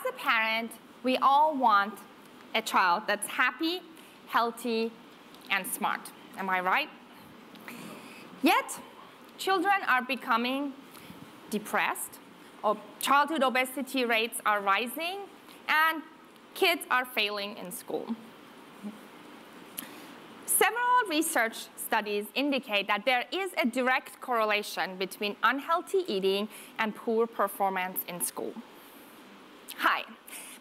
As a parent, we all want a child that's happy, healthy, and smart. Am I right? Yet, children are becoming depressed, childhood obesity rates are rising, and kids are failing in school. Several research studies indicate that there is a direct correlation between unhealthy eating and poor performance in school. Hi,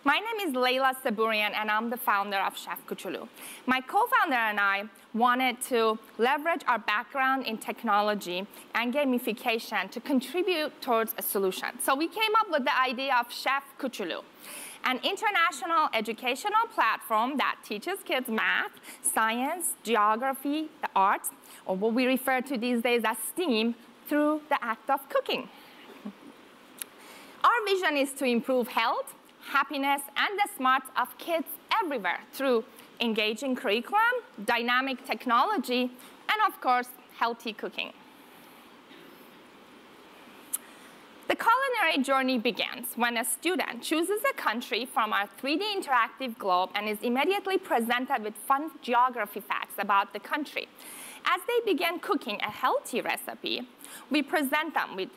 my name is Layla Sabourian, and I'm the founder of Chef Koochooloo. My co-founder and I wanted to leverage our background in technology and gamification to contribute towards a solution. So we came up with the idea of Chef Koochooloo, an international educational platform that teaches kids math, science, geography, the arts, or what we refer to these days as STEAM, through the act of cooking. Our vision is to improve health, happiness, and the smarts of kids everywhere through engaging curriculum, dynamic technology, and of course, healthy cooking. The culinary journey begins when a student chooses a country from our 3D interactive globe and is immediately presented with fun geography facts about the country. As they begin cooking a healthy recipe, we present them with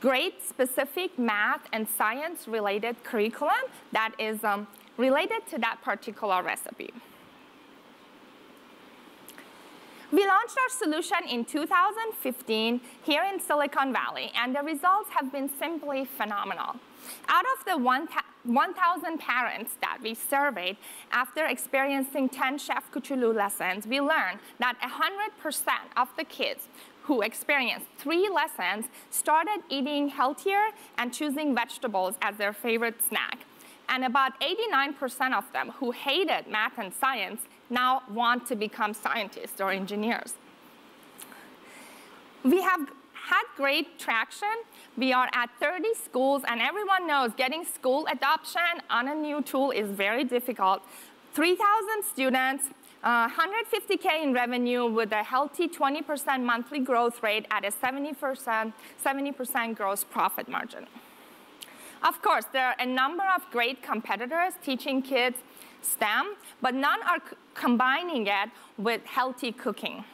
great specific math and science-related curriculum that is related to that particular recipe. We launched our solution in 2015 here in Silicon Valley, and the results have been simply phenomenal. Out of the 1,000 parents that we surveyed after experiencing 10 Chef Koochooloo lessons, we learned that 100% of the kids who experienced 3 lessons started eating healthier and choosing vegetables as their favorite snack. And about 89% of them who hated math and science now want to become scientists or engineers. We have had great traction. We are at 30 schools, and everyone knows getting school adoption on a new tool is very difficult. 3,000 students, 150K in revenue with a healthy 20% monthly growth rate at a 70% gross profit margin. Of course, there are a number of great competitors teaching kids STEM, but none are combining it with healthy cooking.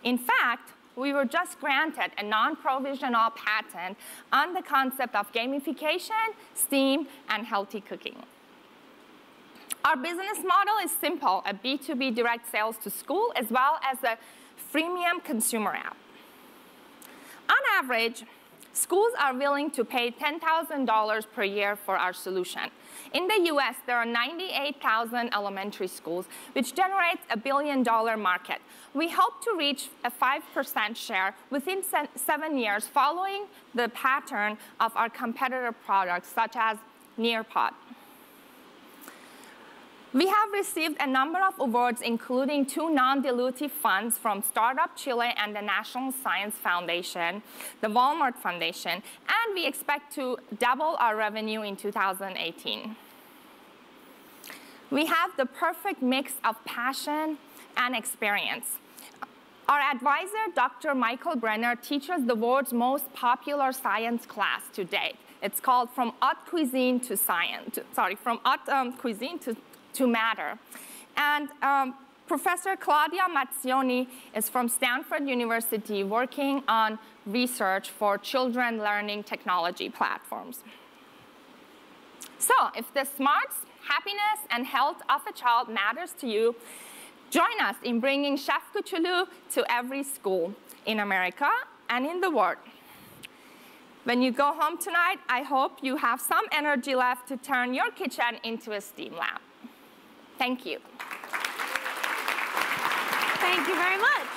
In fact, we were just granted a non-provisional patent on the concept of gamification, STEAM, and healthy cooking. Our business model is simple, a B2B direct sales to school, as well as a freemium consumer app. On average, schools are willing to pay $10,000 per year for our solution. In the US, there are 98,000 elementary schools, which generates a $1 billion market. We hope to reach a 5% share within 7 years following the pattern of our competitor products, such as Nearpod. We have received a number of awards, including 2 non-dilutive funds from Startup Chile and the National Science Foundation, the Walmart Foundation, and we expect to double our revenue in 2018. We have the perfect mix of passion and experience. Our advisor, Dr. Michael Brenner, teaches the world's most popular science class to date. It's called From Haute Cuisine to Science. From Haute Cuisine to Matter. And Professor Claudia Mazzioni is from Stanford University working on research for children learning technology platforms. So if the smarts, happiness, and health of a child matters to you, join us in bringing Chef Koochooloo to every school in America and in the world. When you go home tonight, I hope you have some energy left to turn your kitchen into a STEAM lab. Thank you. Thank you very much.